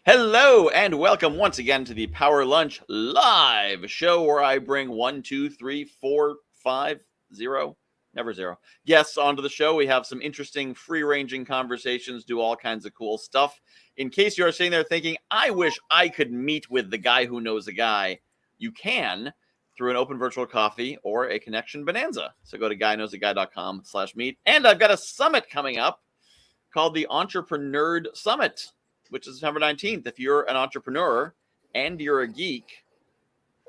Hello and welcome once again to the Power Lunch Live show where I bring 1, 2, 3, 4, 5, 0, never zero guests onto the show. We have some interesting free-ranging conversations, do all kinds of cool stuff. In case you're sitting there thinking, I wish I could meet with the guy who knows a guy, you can through an open virtual coffee or a connection bonanza. So go to guyknowsaguy.com/meet. And I've got a summit coming up called the Entrepreneur Summit, which is September 19th. If you're an entrepreneur and you're a geek,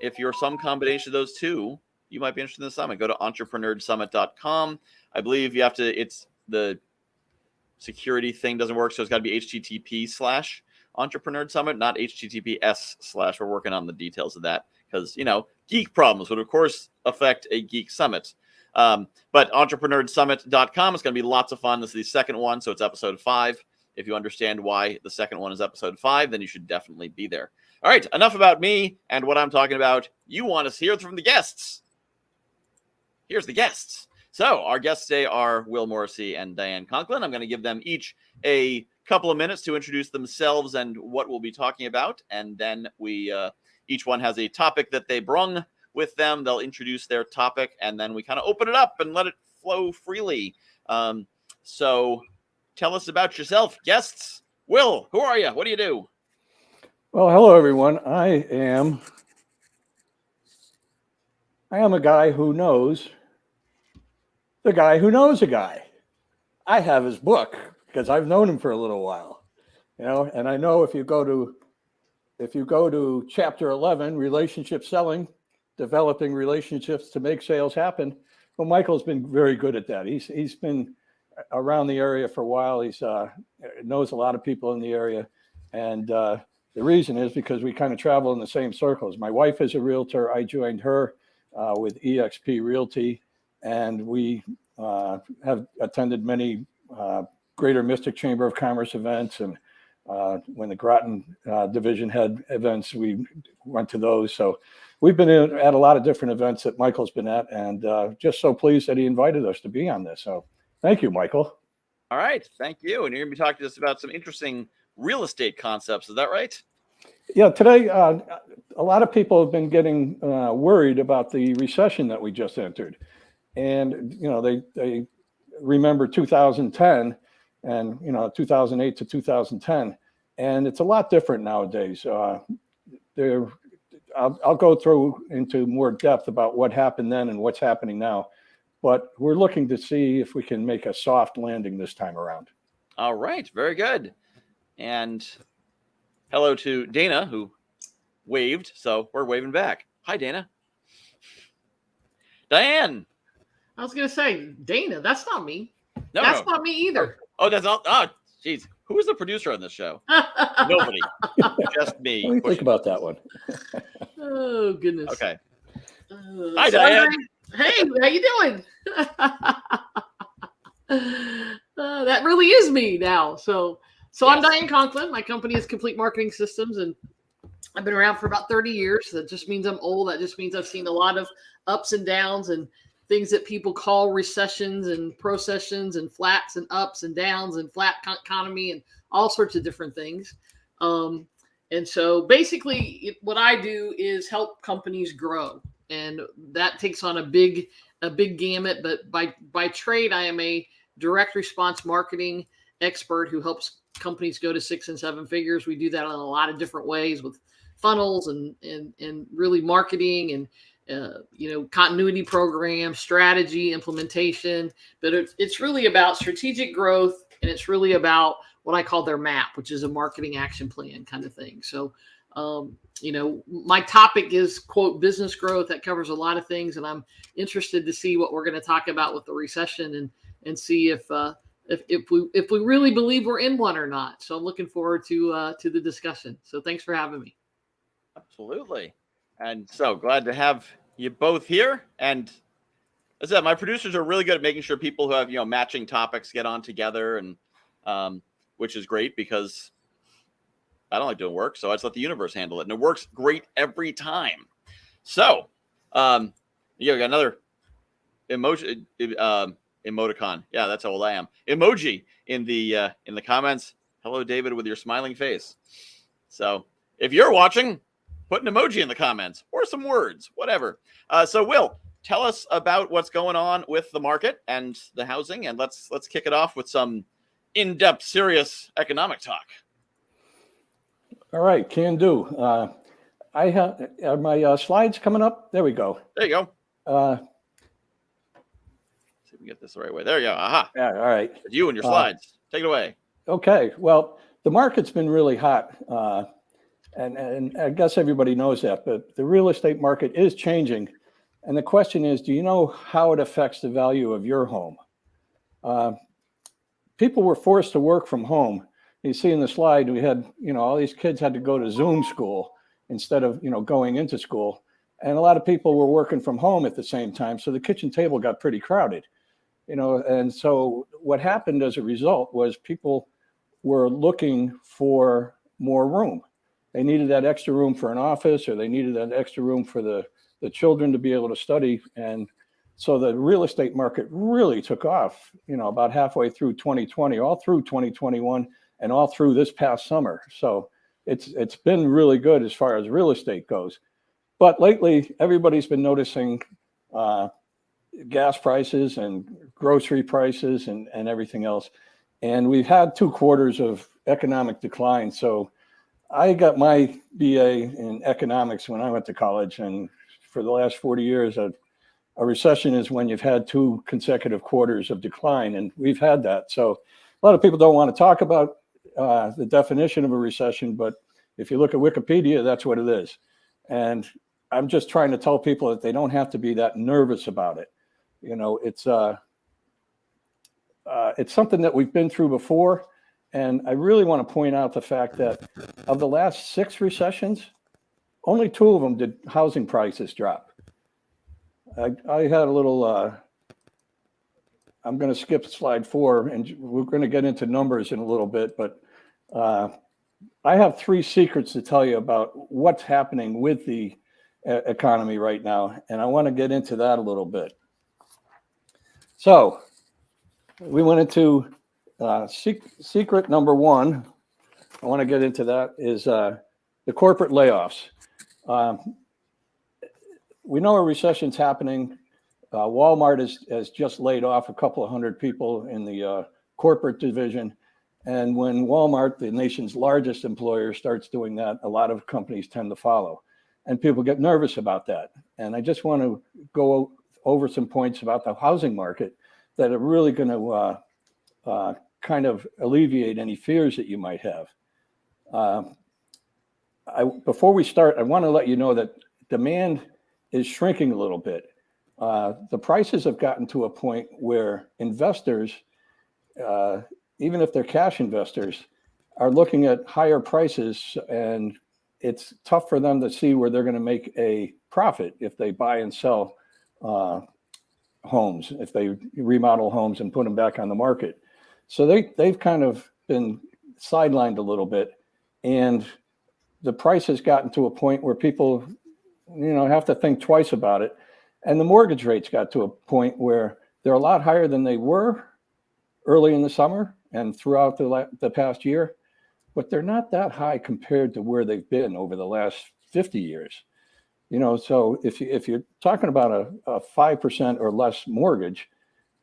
if you're some combination of those two, you might be interested in the summit. Go to entrepreneursummit.com. I believe you have to, it's the security thing doesn't work, so it's got to be http/entrepreneur summit, not https/. We're working on the details of that because, geek problems would, of course, affect a geek summit. But entrepreneursummit.com is going to be lots of fun. This is the second one, so it's episode 5. If you understand why the second one is episode 5, then you should definitely be there. All right, enough about me and what I'm talking about. You want to hear from the guests. Here's the guests. So our guests today are Will Morrissey and Diane Conklin. I'm going to give them each a couple of minutes to introduce themselves and what we'll be talking about. And then we each one has a topic that they brung with them. They'll introduce their topic, and then we kind of open it up and let it flow freely. So tell us about yourself, guests. Will, who are you? What do you do? Well, hello, everyone. I am a guy who knows the guy who knows a guy. I have his book because I've known him for a little while, and I know if you go to chapter 11, relationship selling, developing relationships to make sales happen. Well, Michael's been very good at that. He's been around the area for a while. He's knows a lot of people in the area, and the reason is because we kind of travel in the same circles. My wife is a realtor. I joined her with EXP Realty, and we have attended many Greater Mystic Chamber of Commerce events, and when the Groton division had events, we went to those. So we've been at a lot of different events that Michael's been at, and just so pleased that he invited us to be on this. So thank you, Michael. All right. Thank you. And you're going to be talking to us about some interesting real estate concepts. Is that right? Yeah. Today, a lot of people have been getting worried about the recession that we just entered. And, they remember 2010 and, 2008 to 2010. And it's a lot different nowadays. I'll go through into more depth about what happened then and what's happening now. But we're looking to see if we can make a soft landing this time around. All right. Very good. And hello to Dana, who waved. So we're waving back. Hi, Dana. Diane. I was going to say, Dana, that's not me. No, that's not me either. Oh, that's all. Oh, geez. Who is the producer on this show? Nobody. Just me. Let me think about that one. Oh, goodness. Okay. Hi, Diane. Hey, how you doing? That really is me now. So yes. I'm Diane Conklin. My company is Complete Marketing Systems, and I've been around for about 30 years. That just means I'm old. That just means I've seen a lot of ups and downs and things that people call recessions and processions and flats and ups and downs and flat economy and all sorts of different things. And so basically what I do is help companies grow. And that takes on a big gamut. But by trade, I am a direct response marketing expert who helps companies go to 6 and 7 figures. We do that in a lot of different ways with funnels and really marketing and continuity programs, strategy, implementation. But it's really about strategic growth, and it's really about what I call their map, which is a marketing action plan kind of thing. So my topic is, quote, business growth. That covers a lot of things, and I'm interested to see what we're going to talk about with the recession and see if we really believe we're in one or not. So I'm looking forward to the discussion. So thanks for having me. Absolutely. And so glad to have you both here. And as I said, my producers are really good at making sure people who have, matching topics get on together, and which is great because I don't like doing work, so I just let the universe handle it, and it works great every time. So, we got another emoji, emoticon. Yeah, that's how old I am. Emoji in the comments. Hello, David, with your smiling face. So if you're watching, put an emoji in the comments or some words, whatever. So Will, tell us about what's going on with the market and the housing, and let's kick it off with some in-depth, serious economic talk. All right, can do. I have are my slides coming up. There we go. There you go. See if we get this the right way. There you go. Aha. Yeah, all right. You and your slides. Take it away. Okay. Well, the market's been really hot, and I guess everybody knows that. But the real estate market is changing, and the question is, do you know how it affects the value of your home? People were forced to work from home. You see in the slide, we had, all these kids had to go to Zoom school instead of, going into school. And a lot of people were working from home at the same time. So the kitchen table got pretty crowded, and so what happened as a result was people were looking for more room. They needed that extra room for an office, or they needed that extra room for the children to be able to study. And so the real estate market really took off, about halfway through 2020, all through 2021, and all through this past summer. So it's been really good as far as real estate goes. But lately, everybody's been noticing gas prices and grocery prices and everything else. And we've had 2 quarters of economic decline. So I got my BA in economics when I went to college. And for the last 40 years, a recession is when you've had 2 consecutive quarters of decline. And we've had that. So a lot of people don't want to talk about the definition of a recession, but if you look at Wikipedia, that's what it is. And I'm just trying to tell people that they don't have to be that nervous about it. It's something that we've been through before. And I really want to point out the fact that of the last 6 recessions, only 2 of them did housing prices drop. I had a little, I'm going to skip slide 4, and we're going to get into numbers in a little bit, but I have 3 secrets to tell you about what's happening with the economy right now, and I want to get into that a little bit. So we went into secret number 1. I want to get into that is the corporate layoffs. We know a recession's happening. Walmart has just laid off a couple of hundred people in the corporate division. And when Walmart, the nation's largest employer, starts doing that, a lot of companies tend to follow. And people get nervous about that. And I just want to go over some points about the housing market that are really going to kind of alleviate any fears that you might have. Before we start, I want to let you know that demand is shrinking a little bit. The prices have gotten to a point where investors, even if they're cash investors, are looking at higher prices, and it's tough for them to see where they're going to make a profit if they buy and sell homes, if they remodel homes and put them back on the market. So they've kind of been sidelined a little bit, and the price has gotten to a point where people, have to think twice about it. And the mortgage rates got to a point where they're a lot higher than they were early in the summer and throughout the past year, but they're not that high compared to where they've been over the last 50 years. So if you're talking about a 5% or less mortgage,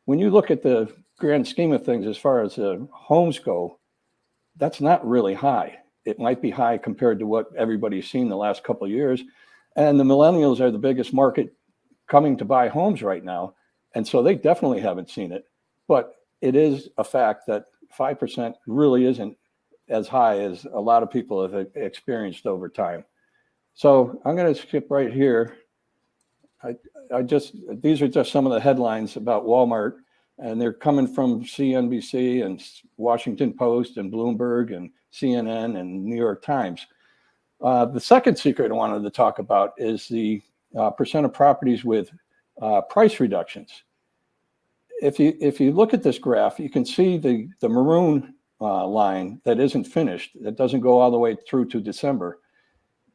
when you look at the grand scheme of things as far as homes go, that's not really high. It might be high compared to what everybody's seen the last couple of years. And the millennials are the biggest market coming to buy homes right now. And so they definitely haven't seen it. But it is a fact that 5% really isn't as high as a lot of people have experienced over time. So I'm going to skip right here. These are just some of the headlines about Walmart, and they're coming from CNBC and Washington Post and Bloomberg and CNN and New York Times. The second secret I wanted to talk about is the percent of properties with price reductions. If you look at this graph, you can see the maroon line that isn't finished, that doesn't go all the way through to December.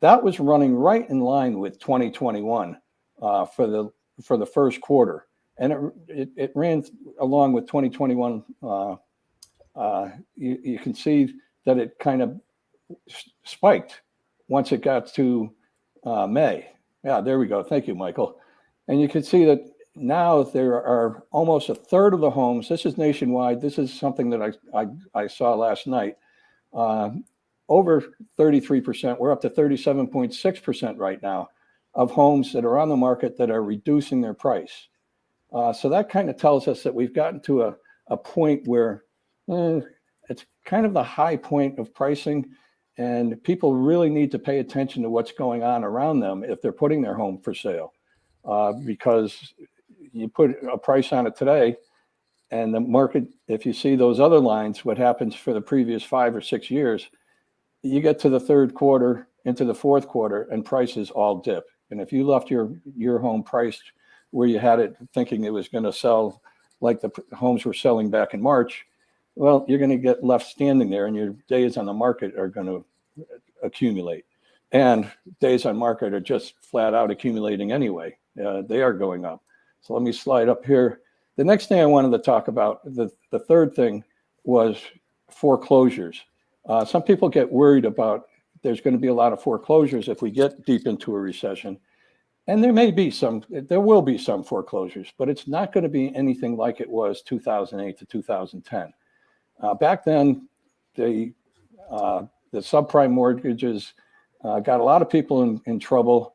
That was running right in line with 2021 for the first quarter, and it ran along with 2021. You can see that it kind of spiked once it got to May. Yeah, there we go. Thank you, Michael. And you can see that now there are almost a third of the homes. This is nationwide. This is something that I saw last night. Over 33%. We're up to 37.6% right now of homes that are on the market that are reducing their price. So that kind of tells us that we've gotten to a point where it's kind of the high point of pricing, and people really need to pay attention to what's going on around them if they're putting their home for sale, because you put a price on it today and the market, if you see those other lines, what happens for the previous 5 or 6 years, you get to the third quarter into the fourth quarter and prices all dip. And if you left your home priced where you had it thinking it was going to sell like the homes were selling back in March, well, you're going to get left standing there and your days on the market are going to accumulate. And days on market are just flat out accumulating anyway. They are going up. So let me slide up here. The next thing I wanted to talk about, the third thing, was foreclosures. Some people get worried about there's going to be a lot of foreclosures if we get deep into a recession. And there will be some foreclosures, but it's not going to be anything like it was 2008 to 2010. Back then, the subprime mortgages got a lot of people in trouble.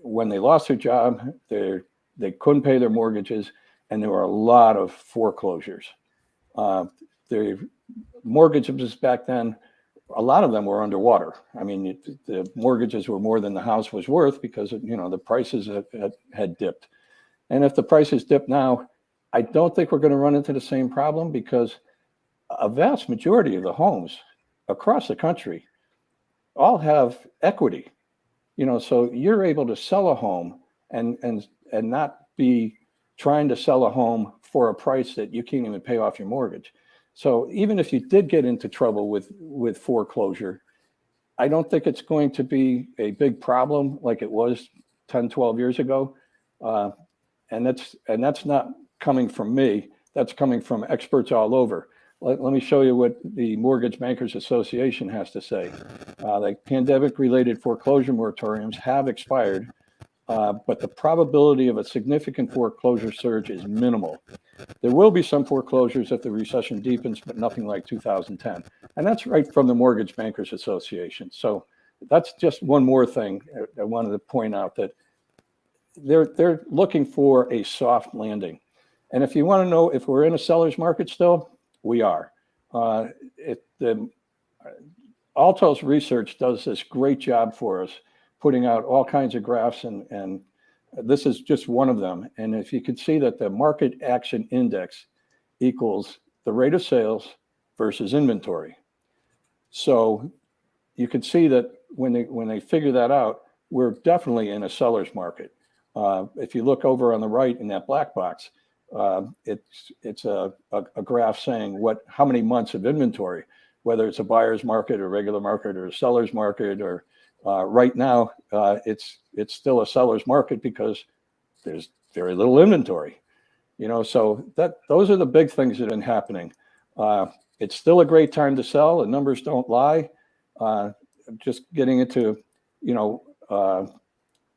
When they lost their job, they couldn't pay their mortgages, and there were a lot of foreclosures. The mortgages back then, a lot of them were underwater. I mean, the mortgages were more than the house was worth because the prices had dipped. And if the prices dip now, I don't think we're going to run into the same problem, because a vast majority of the homes across the country all have equity. So you're able to sell a home and not be trying to sell a home for a price that you can't even pay off your mortgage. So even if you did get into trouble with foreclosure, I don't think it's going to be a big problem like it was 10, 12 years ago. And that's not coming from me. That's coming from experts all over. Let me show you what the Mortgage Bankers Association has to say. The pandemic-related foreclosure moratoriums have expired, but the probability of a significant foreclosure surge is minimal. There will be some foreclosures if the recession deepens, but nothing like 2010. And that's right from the Mortgage Bankers Association. So that's just one more thing I wanted to point out, that they're looking for a soft landing. And if you want to know if we're in a seller's market still, we are. Altos Research does this great job for us, putting out all kinds of graphs, and this is just one of them. And if you can see that the market action index equals the rate of sales versus inventory. So you can see that when they figure that out, we're definitely in a seller's market. If you look over on the right in that black box, it's a graph saying how many months of inventory, whether it's a buyer's market or regular market or a seller's market, or right now it's still a seller's market because there's very little inventory. So those are the big things that have been happening. It's still a great time to sell. The numbers don't lie. Just getting into a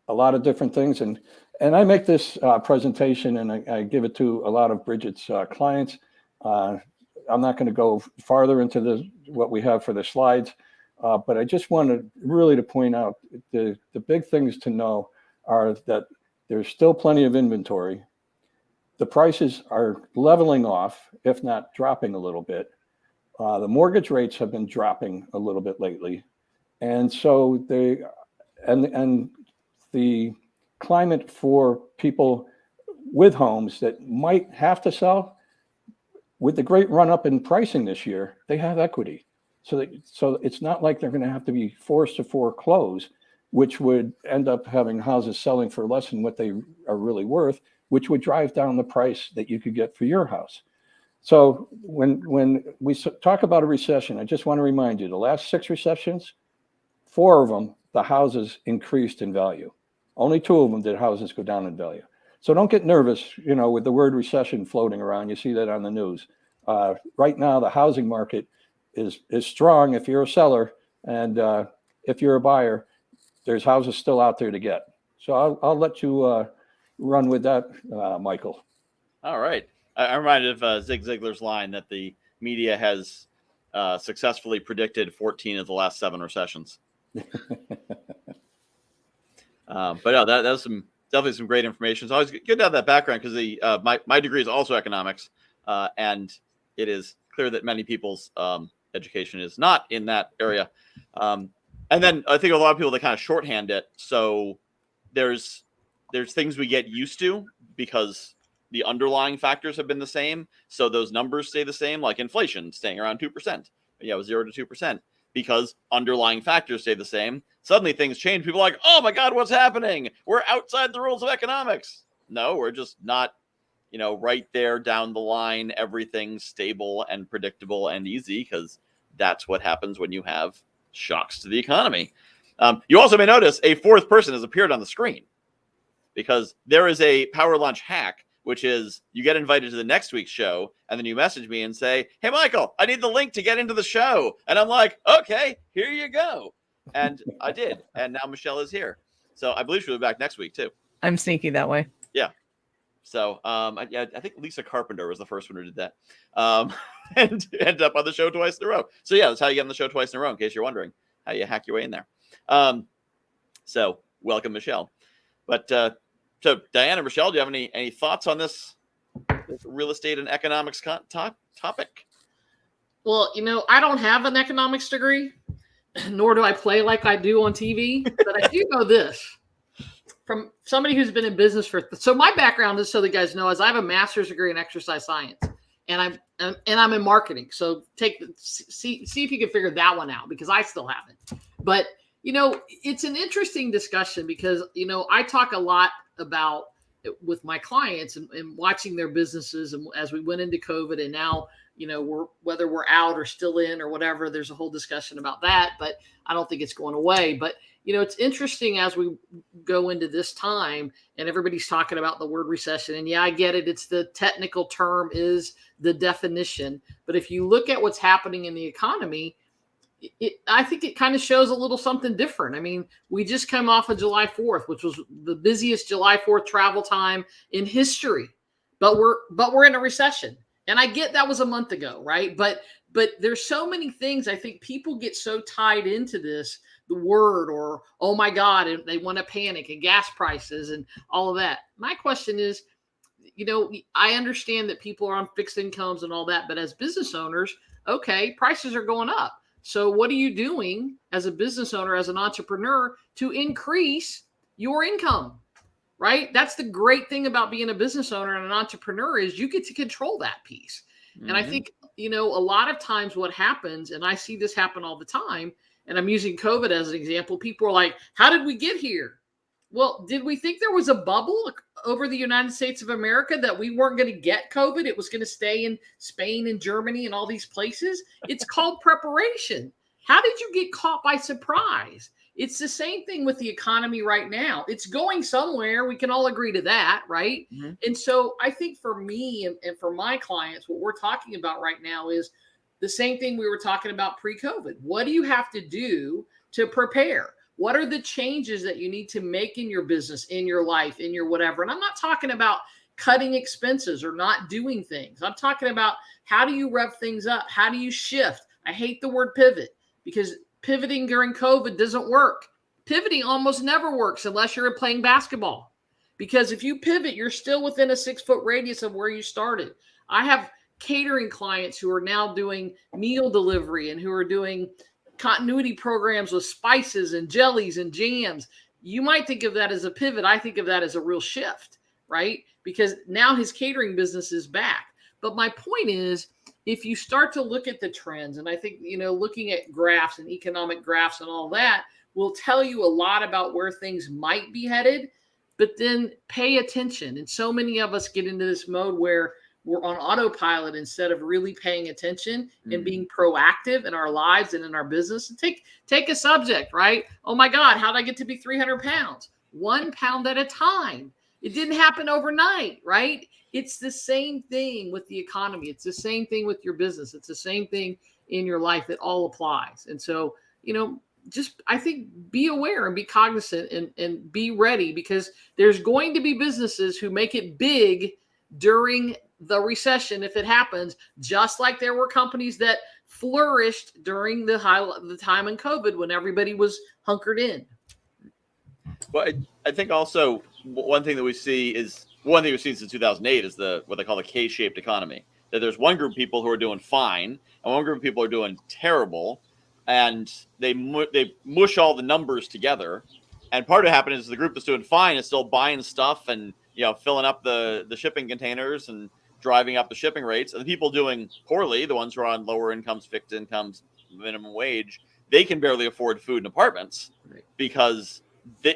lot of different things, and I make this presentation and I give it to a lot of Bridget's clients. I'm not going to go farther into what we have for the slides, but I just wanted really to point out the big things to know are that there's still plenty of inventory. The prices are leveling off, if not dropping a little bit. The mortgage rates have been dropping a little bit lately, and so the climate for people with homes that might have to sell, with the great run up in pricing this year, they have equity. So it's not like they're going to have to be forced to foreclose, which would end up having houses selling for less than what they are really worth, which would drive down the price that you could get for your house. So when we talk about a recession, I just want to remind you, the last 6 recessions, 4 of them, the houses increased in value. Only 2 of them did houses go down in value. So don't get nervous, with the word recession floating around. You see that on the news. Right now, the housing market is strong if you're a seller, and if you're a buyer, there's houses still out there to get. So I'll let you run with that, Michael. All right. I'm reminded of Zig Ziglar's line that the media has successfully predicted 14 of the last 7 recessions. But no, that was definitely some great information. It's always good to have that background because my degree is also economics, and it is clear that many people's education is not in that area. And then I think a lot of people that kind of shorthand it. So there's things we get used to because the underlying factors have been the same. So those numbers stay the same, like inflation staying around 2%. Yeah, it was 0 to 2%. Because underlying factors stay the same, suddenly things change. People are like, oh my God, what's happening? We're outside the rules of economics. No, we're just not, right there down the line. Everything's stable and predictable and easy because that's what happens when you have shocks to the economy. You also may notice a fourth person has appeared on the screen because there is a Power Lunch hack, which is you get invited to the next week's show and then you message me and say, hey, Michael, I need the link to get into the show. And I'm like, okay, here you go. And I did. And now Michelle is here. So I believe she'll be back next week too. I'm sneaky that way. Yeah. So I think Lisa Carpenter was the first one who did that and ended up on the show twice in a row. So yeah, that's how you get on the show twice in a row, in case you're wondering how you hack your way in there. So welcome, Michelle. But so Diane and Michelle, do you have any thoughts on this real estate and economics topic? Well, I don't have an economics degree, nor do I play like I do on TV, but I do know this from somebody who's been in business so my background is, so the guys know, is I have a master's degree in exercise science and I'm in marketing. So see if you can figure that one out because I still haven't. But it's an interesting discussion because, I talk a lot about with my clients and watching their businesses. And as we went into COVID and now, whether we're out or still in or whatever, there's a whole discussion about that, but I don't think it's going away. But, it's interesting as we go into this time and everybody's talking about the word recession. And yeah, I get it. It's the technical term is the definition. But if you look at what's happening in the economy, I think it kind of shows a little something different. I mean, we just come off of July 4th, which was the busiest July 4th travel time in history, but we're in a recession. And I get that was a month ago, right? But there's so many things. I think people get so tied into this, the word, or, oh my God, and they want to panic, and gas prices and all of that. My question is, I understand that people are on fixed incomes and all that, but as business owners, okay, prices are going up. So what are you doing as a business owner, as an entrepreneur, to increase your income, right? That's the great thing about being a business owner and an entrepreneur is you get to control that piece. Mm-hmm. And I think, a lot of times what happens, and I see this happen all the time, and I'm using COVID as an example, people are like, how did we get here? Well, did we think there was a bubble over the United States of America that we weren't going to get COVID? It was going to stay in Spain and Germany and all these places. It's called preparation. How did you get caught by surprise? It's the same thing with the economy right now. It's going somewhere. We can all agree to that, right? Mm-hmm. And so I think for me and for my clients, what we're talking about right now is the same thing we were talking about pre-COVID. What do you have to do to prepare? What are the changes that you need to make in your business, in your life, in your whatever? And I'm not talking about cutting expenses or not doing things. I'm talking about how do you rev things up? How do you shift? I hate the word pivot because pivoting during COVID doesn't work. Pivoting almost never works unless you're playing basketball. Because if you pivot, you're still within a 6-foot radius of where you started. I have catering clients who are now doing meal delivery and who are doing continuity programs with spices and jellies and jams. You might think of that as a pivot. I think of that as a real shift, right? Because now his catering business is back. But my point is, if you start to look at the trends, and I think, looking at graphs and economic graphs and all that will tell you a lot about where things might be headed, but then pay attention. And so many of us get into this mode where we're on autopilot instead of really paying attention and being proactive in our lives and in our business. And take a subject, right? Oh my God, how did I get to be 300 pounds? 1 pound at a time. It didn't happen overnight, right? It's the same thing with the economy. It's the same thing with your business. It's the same thing in your life that all applies. And so, just I think be aware and be cognizant and be ready, because there's going to be businesses who make it big during the recession if it happens, just like there were companies that flourished during the time in COVID when everybody was hunkered in. Well, I think also one thing we've seen since 2008 is what they call the K-shaped economy. That there's one group of people who are doing fine and one group of people are doing terrible, and they mush all the numbers together. And part of what happened is the group that's doing fine is still buying stuff and filling up the shipping containers and driving up the shipping rates. And the people doing poorly, the ones who are on lower incomes, fixed incomes, minimum wage, they can barely afford food and apartments because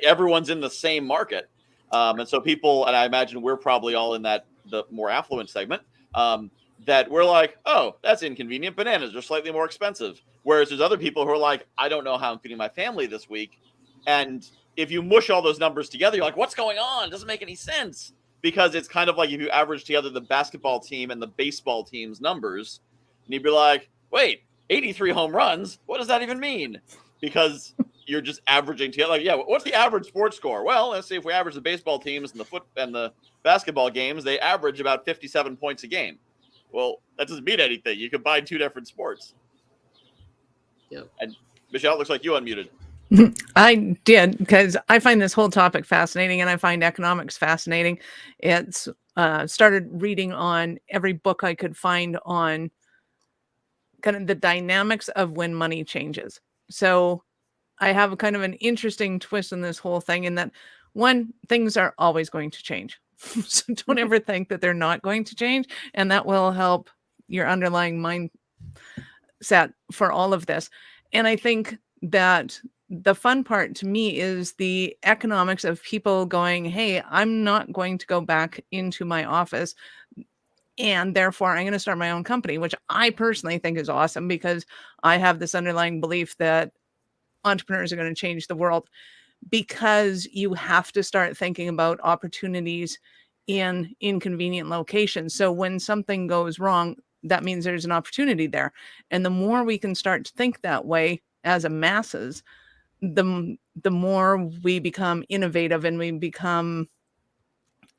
everyone's in the same market. And so people, and I imagine we're probably all in the more affluent segment, that we're like, oh, that's inconvenient. Bananas are slightly more expensive. Whereas there's other people who are like, I don't know how I'm feeding my family this week. And if you mush all those numbers together, you're like, what's going on? It doesn't make any sense. Because it's kind of like if you average together the basketball team and the baseball team's numbers, and you'd be like, wait, 83 home runs? What does that even mean? Because you're just averaging together. Like, yeah, what's the average sports score? Well, let's see, if we average the baseball teams and the basketball games, they average about 57 points a game. Well, that doesn't mean anything. You combine two different sports. Yep. And Michelle, looks like you unmuted. I did, because I find this whole topic fascinating, and I find economics fascinating. It's started reading on every book I could find on kind of the dynamics of when money changes. So I have a kind of an interesting twist in this whole thing, in that one, things are always going to change. So don't ever think that they're not going to change, and that will help your underlying mindset for all of this. And I think that the fun part to me is the economics of people going, hey, I'm not going to go back into my office, and therefore I'm going to start my own company, which I personally think is awesome, because I have this underlying belief that entrepreneurs are going to change the world, because you have to start thinking about opportunities in inconvenient locations. So when something goes wrong, that means there's an opportunity there. And the more we can start to think that way as a masses, the more we become innovative and we become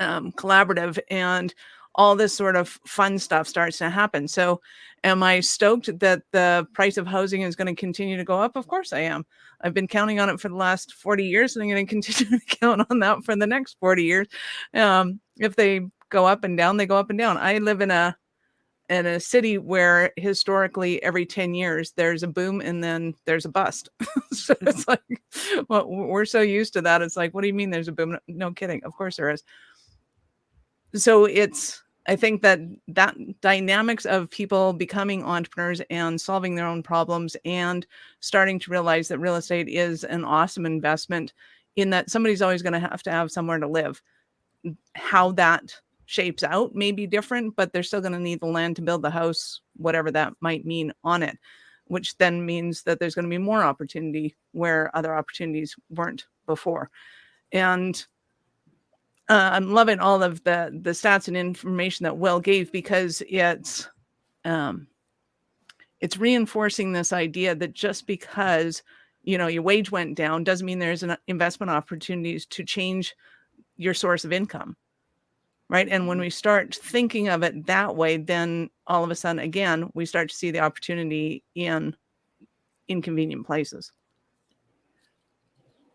collaborative, and all this sort of fun stuff starts to happen. So am I stoked that the price of housing is going to continue to go up? Of course I am. I've been counting on it for the last 40 years, and I'm going to continue to count on that for the next 40 years. If they go up and down, they go up and down. I live in a city where historically every 10 years there's a boom and then there's a bust. So it's like, well, we're so used to that. It's like, what do you mean there's a boom? No kidding. Of course there is. So I think that dynamics of people becoming entrepreneurs and solving their own problems and starting to realize that real estate is an awesome investment, in that somebody's always going to have somewhere to live. How that shapes out may be different, but they're still going to need the land to build the house, whatever that might mean on it, which then means that there's going to be more opportunity where other opportunities weren't before. And I'm loving all of the stats and information that Will gave, because it's reinforcing this idea that just because your wage went down doesn't mean there's an investment opportunities to change your source of income. Right. And when we start thinking of it that way, then all of a sudden, again, we start to see the opportunity in inconvenient places.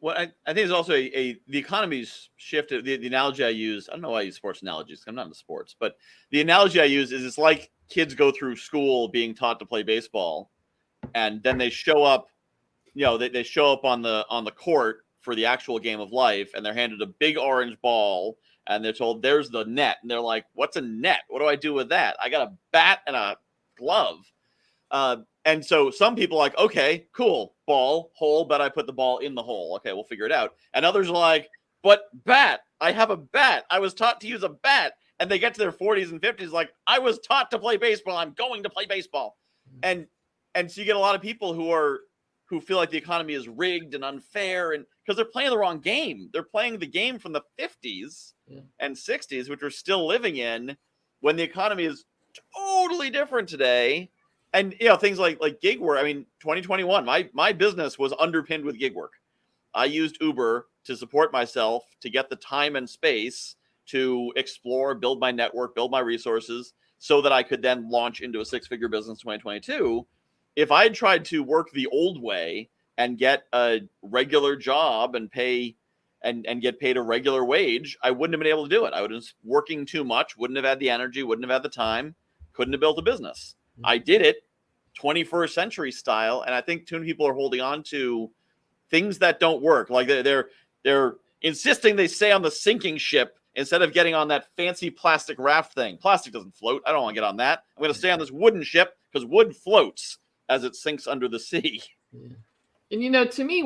Well, I think there's also the economy's shifted. The analogy I use, I don't know why I use sports analogies. I'm not into sports, but the analogy I use is it's like kids go through school being taught to play baseball, and then they show up, they show up on the court for the actual game of life, and they're handed a big orange ball, and they're told, there's the net. And they're like, what's a net? What do I do with that? I got a bat and a glove. And so some people are like, okay, cool, ball, hole, but I put the ball in the hole. Okay, we'll figure it out. And others are like, but bat, I have a bat. I was taught to use a bat. And they get to their 40s and 50s like, I was taught to play baseball. I'm going to play baseball. And so you get a lot of people who feel like the economy is rigged and unfair, and because they're playing the wrong game. They're playing the game from the 50s and 60s, which we're still living in, when the economy is totally different today. And things like gig work. I mean, 2021, my business was underpinned with gig work. I used Uber to support myself, to get the time and space to explore, build my network, build my resources, so that I could then launch into a 6-figure business in 2022. If I had tried to work the old way and get a regular job and pay and get paid a regular wage, I wouldn't have been able to do it. I would have been working too much, wouldn't have had the energy, wouldn't have had the time, couldn't have built a business. I did it 21st century style, and I think too many people are holding on to things that don't work. Like they're insisting they stay on the sinking ship instead of getting on that fancy plastic raft thing. Plastic doesn't float. I don't want to get on that. I'm going to stay on this wooden ship because wood floats as it sinks under the sea. Yeah. And to me,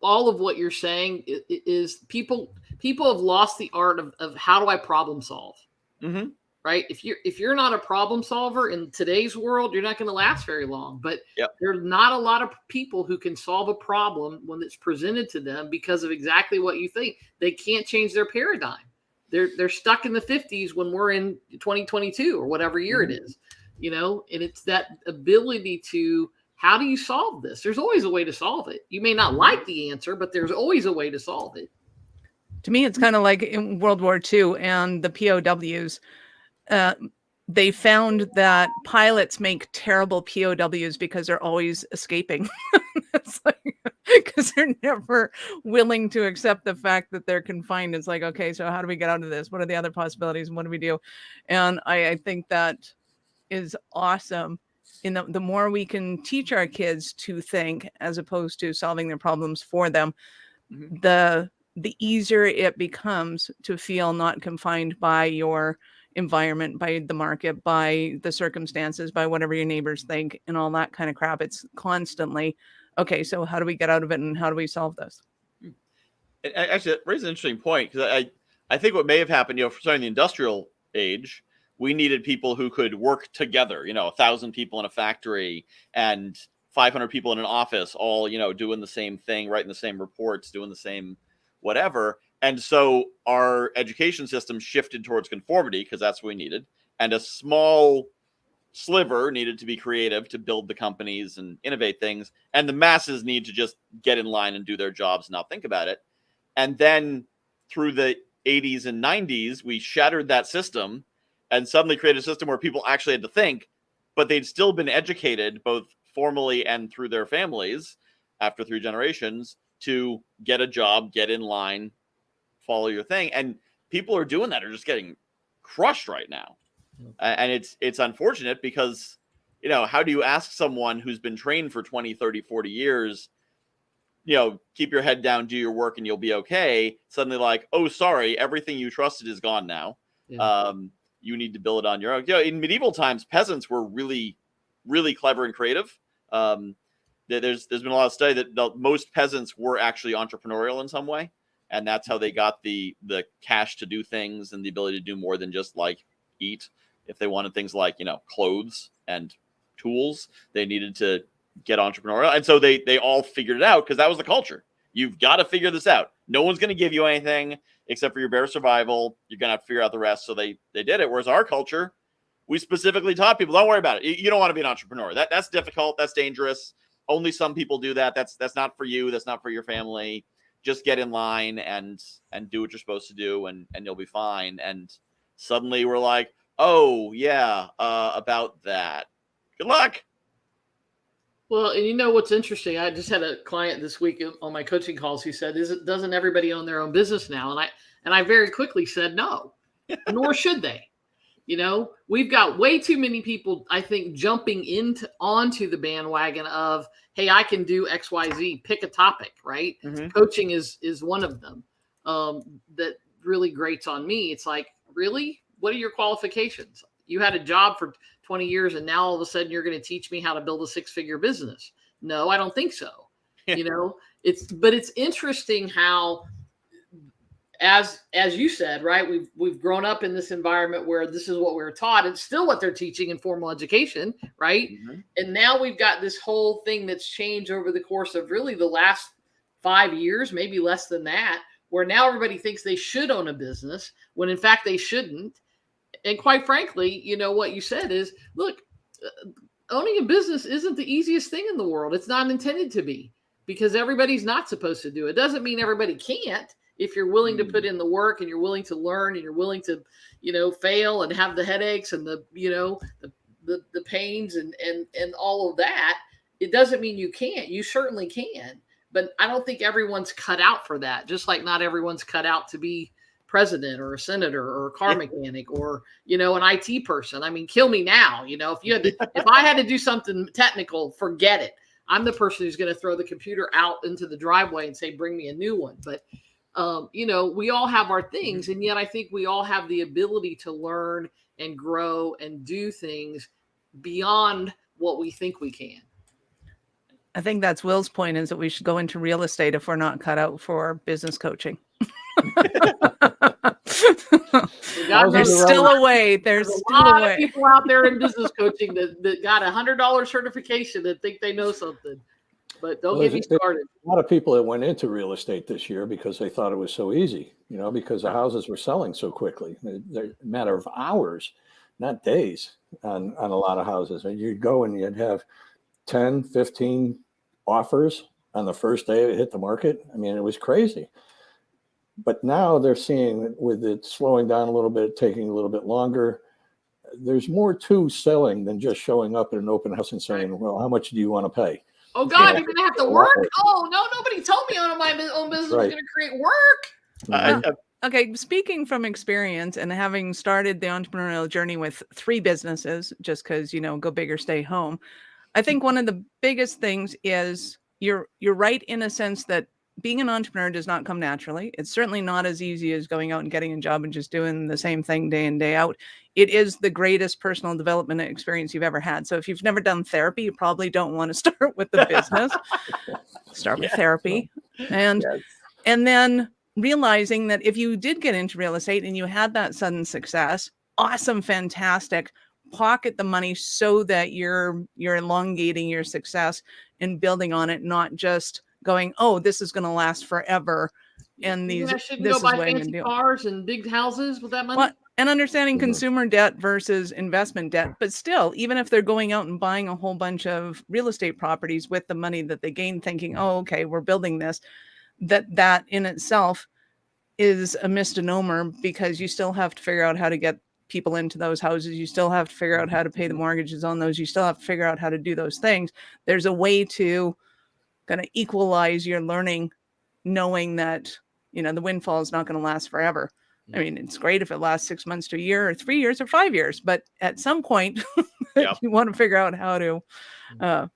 all of what you're saying is people have lost the art of how do I problem solve, Mm-hmm. right? If you're not a problem solver in today's world, you're not going to last very long. But there's not a lot of people who can solve a problem when it's presented to them because of exactly what you think. They can't change their paradigm. They're stuck in the 50s when we're in 2022 or whatever year it is, and it's that ability to, how do you solve this? There's always a way to solve it. You may not like the answer, but there's always a way to solve it. To me, it's kind of like in World War II and the POWs. They found that pilots make terrible POWs because they're always escaping. It's like, because they're never willing to accept the fact that they're confined. It's like, okay, so how do we get out of this? What are the other possibilities? And what do we do? And I think that is awesome. The more we can teach our kids to think as opposed to solving their problems for them, the easier it becomes to feel not confined by your environment, by the market, by the circumstances, by whatever your neighbors think and all that kind of crap. It's constantly, okay, so how do we get out of it and how do we solve this? Actually, that raises an interesting point, because I think what may have happened, starting the industrial age, we needed people who could work together, 1,000 people in a factory and 500 people in an office, all, doing the same thing, writing the same reports, doing the same whatever. And so our education system shifted towards conformity because that's what we needed. And a small sliver needed to be creative to build the companies and innovate things. And the masses need to just get in line and do their jobs and not think about it. And then through the 80s and 90s, we shattered that system and suddenly created a system where people actually had to think, but they'd still been educated both formally and through their families after 3 generations to get a job, get in line, follow your thing. And people are doing that, are just getting crushed right now. And it's unfortunate because, how do you ask someone who's been trained for 20, 30, 40 years, keep your head down, do your work, and you'll be okay. Suddenly like, oh, sorry, everything you trusted is gone now. Yeah. You need to build it on your own. In medieval times, peasants were really, really clever and creative. There's been a lot of study that most peasants were actually entrepreneurial in some way. And that's how they got the cash to do things and the ability to do more than just like eat. If they wanted things like, clothes and tools, they needed to get entrepreneurial. And so they all figured it out because that was the culture. You've got to figure this out. No one's going to give you anything except for your bare survival. You're going to have to figure out the rest. So they did it. Whereas our culture, we specifically taught people, don't worry about it. You don't want to be an entrepreneur. That's difficult. That's dangerous. Only some people do that. That's not for you. That's not for your family. Just get in line and do what you're supposed to do and you'll be fine. And suddenly we're like, oh yeah, about that. Good luck. Well, and what's interesting, I just had a client this week on my coaching calls who said, doesn't everybody own their own business now? And I very quickly said, no, nor should they. We've got way too many people, I think, jumping onto the bandwagon of, hey, I can do X, Y, Z, pick a topic, right? Mm-hmm. Coaching is one of them that really grates on me. It's like, really? What are your qualifications? You had a job for 20 years and now all of a sudden you're going to teach me how to build a 6-figure business. No, I don't think so. But it's interesting how, as you said, right, we've grown up in this environment where this is what we're taught. It's still what they're teaching in formal education, right? Mm-hmm. And now we've got this whole thing that's changed over the course of really the last 5 years, maybe less than that, where now everybody thinks they should own a business when in fact they shouldn't. And quite frankly, what you said is, look, owning a business isn't the easiest thing in the world. It's not intended to be, because everybody's not supposed to do it. Doesn't mean everybody can't. If you're willing to put in the work and you're willing to learn and you're willing to, fail and have the headaches and the pains and all of that, it doesn't mean you can't. You certainly can. But I don't think everyone's cut out for that. Just like not everyone's cut out to be president or a senator or a car mechanic or, an IT person. I mean, kill me now. If I had to do something technical, forget it. I'm the person who's going to throw the computer out into the driveway and say, bring me a new one. But, we all have our things. And yet I think we all have the ability to learn and grow and do things beyond what we think we can. I think that's Will's point, is that we should go into real estate if we're not cut out for business coaching. There's still a way. There's a still lot a way. of people out there in business coaching that got $100 certification that think they know something. But don't get me started. A lot of people that went into real estate this year because they thought it was so easy, because the houses were selling so quickly. They're a matter of hours, not days on a lot of houses. And you'd go and you'd have 10, 15 offers on the first day it hit the market. I mean, it was crazy. But now they're seeing, with it slowing down a little bit, taking a little bit longer, there's more to selling than just showing up at an open house and saying, well, how much do you want to pay? Oh, God, you're going to have to work? Oh, no, nobody told me on my own business was going to create work. Okay, speaking from experience and having started the entrepreneurial journey with 3 businesses, just because, go big or stay home, I think one of the biggest things is you're right in a sense that being an entrepreneur does not come naturally. It's certainly not as easy as going out and getting a job and just doing the same thing day in, day out. It is the greatest personal development experience you've ever had. So if you've never done therapy, you probably don't want to start with the business. Start with therapy. And then realizing that if you did get into real estate and you had that sudden success, awesome, fantastic, pocket the money so that you're elongating your success and building on it, not just going, oh, this is going to last forever. And I shouldn't go buy fancy cars and big houses with that money. Well, and understanding consumer debt versus investment debt. But still, even if they're going out and buying a whole bunch of real estate properties with the money that they gain, thinking, oh, okay, we're building this, that in itself is a misnomer, because you still have to figure out how to get people into those houses. You still have to figure out how to pay the mortgages on those. You still have to figure out how to do those things. There's a way to kind of equalize your learning, knowing that, the windfall is not going to last forever. I mean, it's great if it lasts 6 months to a year or 3 years or 5 years, but at some point you want to figure out how to, well,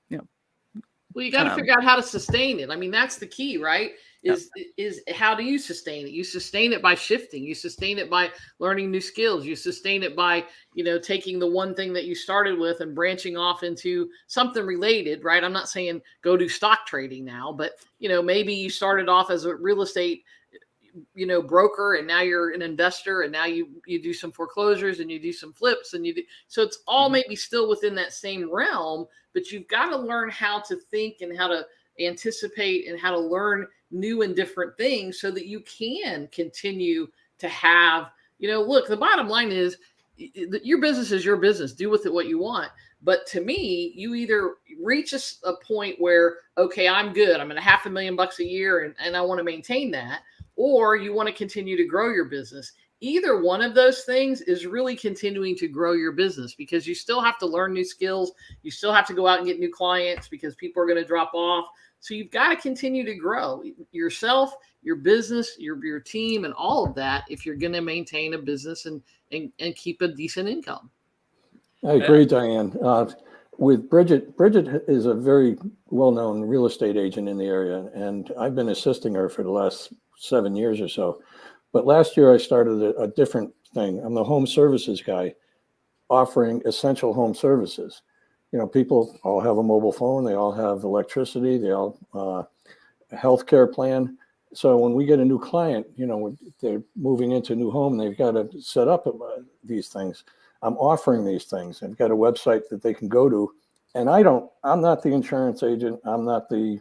you got to figure out how to sustain it. I mean, that's the key, right? Is how do you sustain it? You sustain it by shifting. You sustain it by learning new skills. You sustain it by, taking the one thing that you started with and branching off into something related, right? I'm not saying go do stock trading now, but, maybe you started off as a real estate, broker, and now you're an investor, and now you do some foreclosures and you do some flips and so it's all maybe still within that same realm, but you've got to learn how to think and how to anticipate and how to learn new and different things so that you can continue to have, look, the bottom line is your business is your business. Do with it what you want. But to me, you either reach a point where, okay, I'm good. I'm at $500,000 a year and I want to maintain that, or you want to continue to grow your business. Either one of those things is really continuing to grow your business, because you still have to learn new skills. You still have to go out and get new clients because people are going to drop off. So you've got to continue to grow yourself, your business, your team, and all of that if you're going to maintain a business and keep a decent income. I agree, Diane. With Bridget is a very well-known real estate agent in the area, and I've been assisting her for the last 7 years or so. But last year I started a different thing. I'm the home services guy, offering essential home services. People all have a mobile phone. They all have electricity. They all a healthcare plan. So when we get a new client, they're moving into a new home and they've got to set up these things. I'm offering these things. I've got a website that they can go to, and I'm not the insurance agent. I'm not the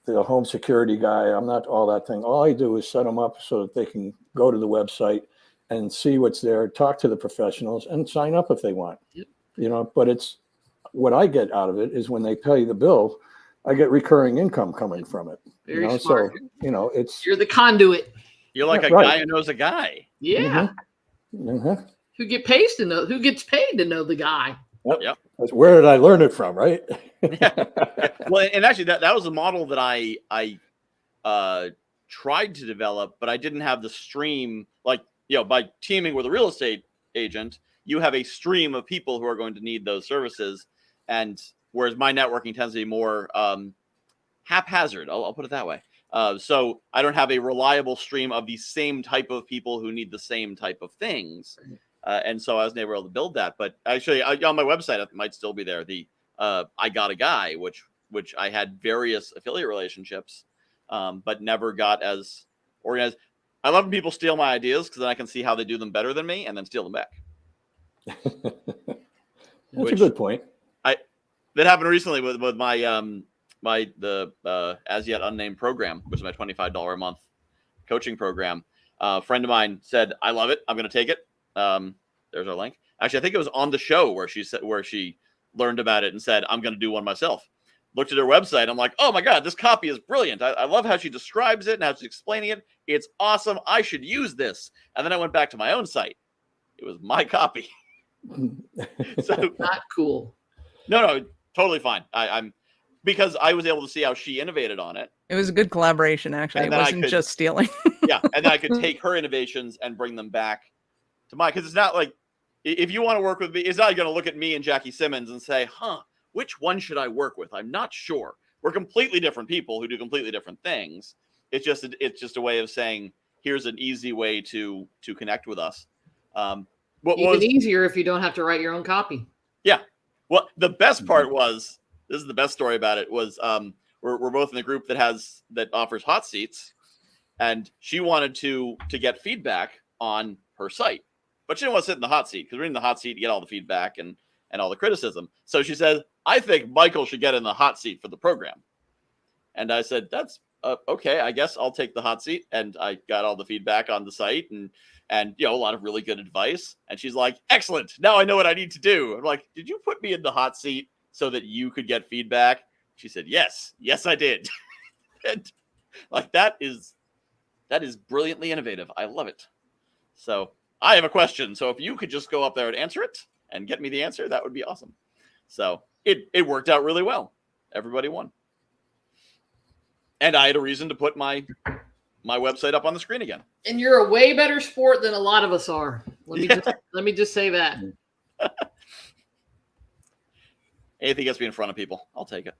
home security guy. I'm not all that thing. All I do is set them up so that they can go to the website and see what's there, talk to the professionals, and sign up if they want. Yep. but it's what I get out of it is when they pay the bill, I get recurring income coming from it. Very smart. So, it's You're the conduit. You're like a right. guy who knows a guy. Yeah. Mhm. Who gets paid to know the guy. Yep. Where did I learn it from, right? Yeah. Well, and actually that was a model that I tried to develop, but I didn't have the stream. Like, by teaming with a real estate agent, you have a stream of people who are going to need those services. And whereas my networking tends to be more haphazard, I'll put it that way. So I don't have a reliable stream of the same type of people who need the same type of things. And so I was never able to build that. But actually, on my website, it might still be there. The I Got a Guy, which I had various affiliate relationships, but never got as organized. I love when people steal my ideas because then I can see how they do them better than me and then steal them back. That's a good point. That happened recently with my the as yet unnamed program, which is my $25 a month coaching program. A friend of mine said, "I love it. I'm going to take it." There's our link. Actually, I think it was on the show where she learned about it and said, "I'm going to do one myself." Looked at her website. I'm like, "Oh my God, this copy is brilliant. I love how she describes it and how she's explaining it. It's awesome. I should use this." And then I went back to my own site. It was my copy. So Not cool. No, totally fine. I'm because I was able to see how she innovated on it. It was a good collaboration, actually. And It then wasn't just stealing. Yeah, and then I could take her innovations and bring them back to mine. Because it's not like, if you want to work with me, it's not going to look at me and Jackie Simmons and say, which one should I work with? I'm not sure. We're completely different people who do completely different things. It's just a way of saying, here's an easy way to connect with us. Even easier if you don't have to write your own copy. Yeah. Well, the best part was, this is the best story about it, was we're both in the group that offers hot seats, and she wanted to get feedback on her site, but she didn't want to sit in the hot seat because we're in the hot seat to get all the feedback and all the criticism. So she said, "I think Michael should get in the hot seat for the program." And I said, "That's okay. I guess I'll take the hot seat." And I got all the feedback on the site and a lot of really good advice. And she's like, "Excellent. Now I know what I need to do." I'm like, "Did you put me in the hot seat so that you could get feedback?" She said, "Yes, I did." And like, that is brilliantly innovative. I love it. So I have a question. So if you could just go up there and answer it and get me the answer, that would be awesome. So it worked out really well. Everybody won. And I had a reason to put my website up on the screen again. And you're a way better sport than a lot of us are. Let me just say that. Anything gets me in front of people, I'll take it.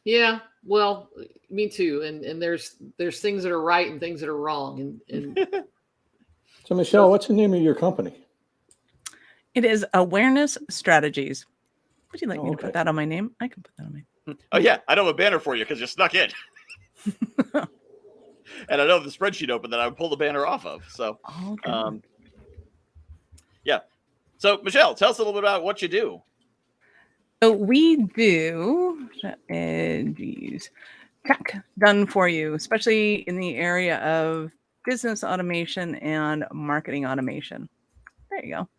Yeah, well, me too. And there's things that are right and things that are wrong. And So Michelle, what's the name of your company? It is Awareness Strategies. Would you like me to Okay. put that on my name? I can put that on my Oh yeah, I don't have a banner for you because you snuck in. And I know the spreadsheet open that I would pull the banner off of. So, Okay. Yeah. So Michelle, tell us a little bit about what you do. So we do tech done for you, especially in the area of business automation and marketing automation. There you go.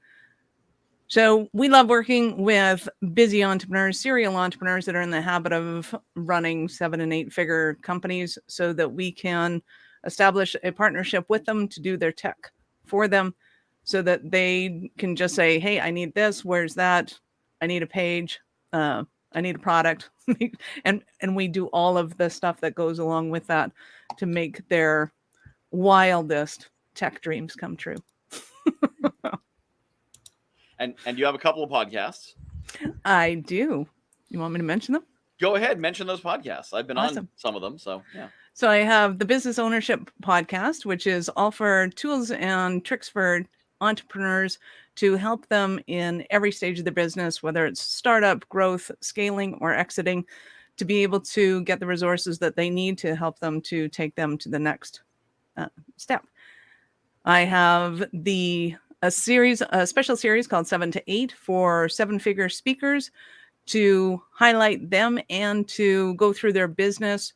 So we love working with busy entrepreneurs, serial entrepreneurs that are in the habit of running 7 and 8 figure companies so that we can establish a partnership with them to do their tech for them so that they can just say, "Hey, I need this. Where's that? I need a page. I need a product." and we do all of the stuff that goes along with that to make their wildest tech dreams come true. And you have a couple of podcasts. I do. You want me to mention them? Go ahead, mention those podcasts. I've been on Awesome. some of them, so yeah. So I have the Business Ownership Podcast, which is all for tools and tricks for entrepreneurs to help them in every stage of their business, whether it's startup, growth, scaling, or exiting, to be able to get the resources that they need to help them to take them to the next step. I have a special series called 7 to 8 for 7-figure speakers to highlight them and to go through their business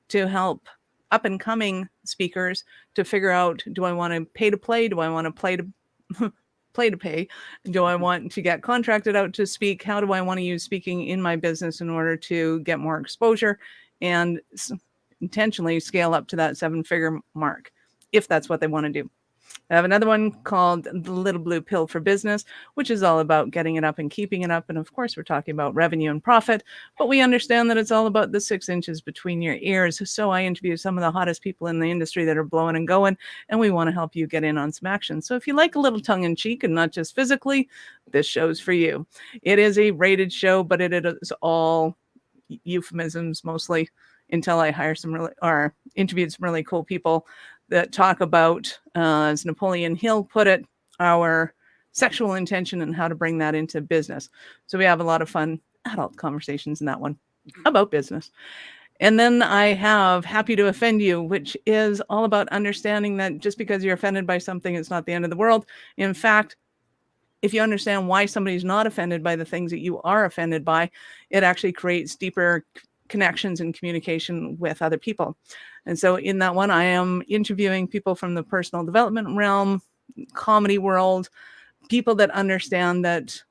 to help up and coming speakers to figure out, do I want to pay to play? Do I want to play play to pay? Do I want to get contracted out to speak? How do I want to use speaking in my business in order to get more exposure and intentionally scale up to that 7-figure mark, if that's what they want to do? I have another one called The Little Blue Pill for Business, which is all about getting it up and keeping it up. And of course, we're talking about revenue and profit, but we understand that it's all about the 6 inches between your ears. So I interview some of the hottest people in the industry that are blowing and going, and we want to help you get in on some action. So if you like a little tongue in cheek and not just physically, this show's for you. It is a rated show, but it is all euphemisms mostly, until I hire interviewed some really cool people that talk about, as Napoleon Hill put it, our sexual intention and how to bring that into business. So we have a lot of fun adult conversations in that one about business. And then I have Happy to Offend You, which is all about understanding that just because you're offended by something, it's not the end of the world. In fact, if you understand why somebody's not offended by the things that you are offended by, it actually creates deeper connections and communication with other people. And so in that one, I am interviewing people from the personal development realm, comedy world, people that understand that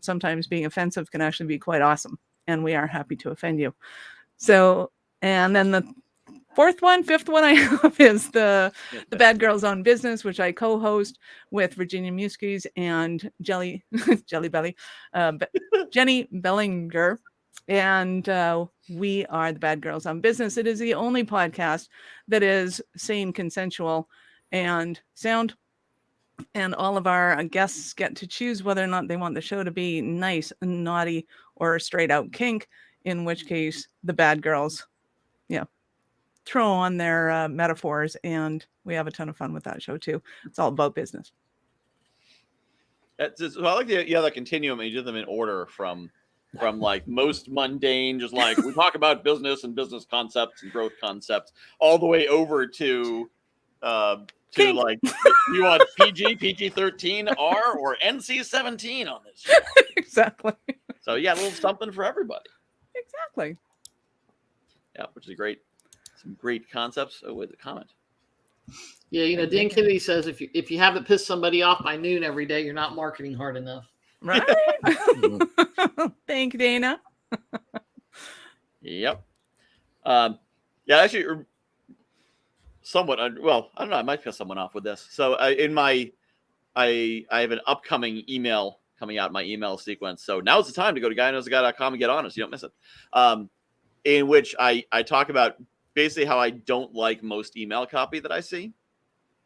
sometimes being offensive can actually be quite awesome. And we are happy to offend you. So, and then the fifth one I have is the Bad Girls on Business, which I co-host with Virginia Muskies and Jenny Bellinger. And we are the Bad Girls on Business. It is the only podcast that is sane, consensual, and sound. And all of our guests get to choose whether or not they want the show to be nice, naughty, or straight out kink, in which case the bad girls, throw on their metaphors, and we have a ton of fun with that show too. It's all about business. So I like the continuum. You did them in order from like most mundane, just like we talk about business and business concepts and growth concepts, all the way over to like, you want PG-13, R, or NC-17 on this show. Exactly. So yeah, a little something for everybody. Exactly. Yeah, which is great. Some great concepts. Oh, wait, the comment. Yeah, Dan Kennedy says if you haven't pissed somebody off by noon every day, you're not marketing hard enough. Right. Thank you, Dana. Yep. Yeah, actually, somewhat. Well, I don't know. I might piss someone off with this. So I have an upcoming email coming out in my email sequence. So now's the time to go to guyknowsaguy.com and get honest. You don't miss it. In which I talk about basically how I don't like most email copy that I see,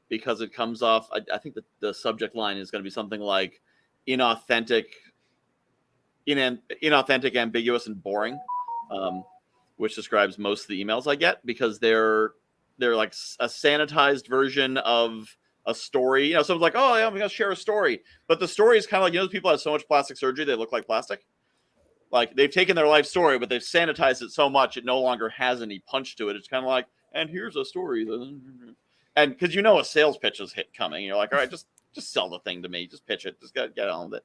because it comes off. I think that the subject line is going to be something like inauthentic, ambiguous, and boring, which describes most of the emails I get, because they're like a sanitized version of a story. Someone's like, oh, yeah, I'm going to share a story. But the story is kind of like, those people have so much plastic surgery, they look like plastic. Like, they've taken their life story, but they've sanitized it so much, it no longer has any punch to it. It's kind of like, and here's a story. And because a sales pitch is coming. You're like, all right, just sell the thing to me. Just pitch it. Just get on with it.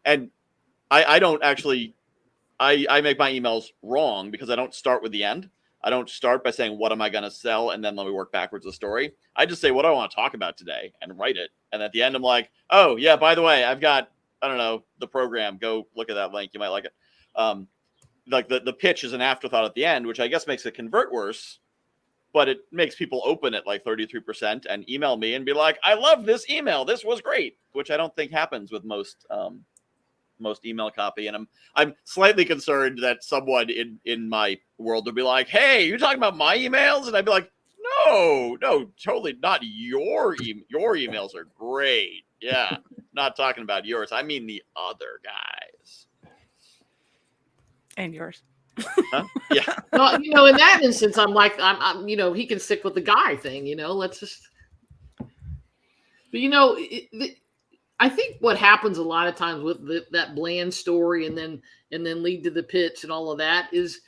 And I don't actually, I make my emails wrong because I don't start with the end. I don't start by saying, what am I going to sell? And then let me work backwards the story. I just say, what do I want to talk about today, and write it. And at the end, I'm like, oh, yeah, by the way, I've got, I don't know, the program. Go look at that link. You might like it. Like the pitch is an afterthought at the end, which I guess makes it convert worse, but it makes people open it like 33% and email me and be like, I love this email. This was great, which I don't think happens with most email copy. And I'm slightly concerned that someone in my world would be like, hey, you're talking about my emails? And I'd be like, no, totally not. Your emails are great. Yeah. Not talking about yours. I mean the other guys. And yours. Huh? Yeah. Well, in that instance, I'm like, I'm he can stick with the guy thing, let's just, but I think what happens a lot of times with that bland story and then lead to the pitch and all of that is,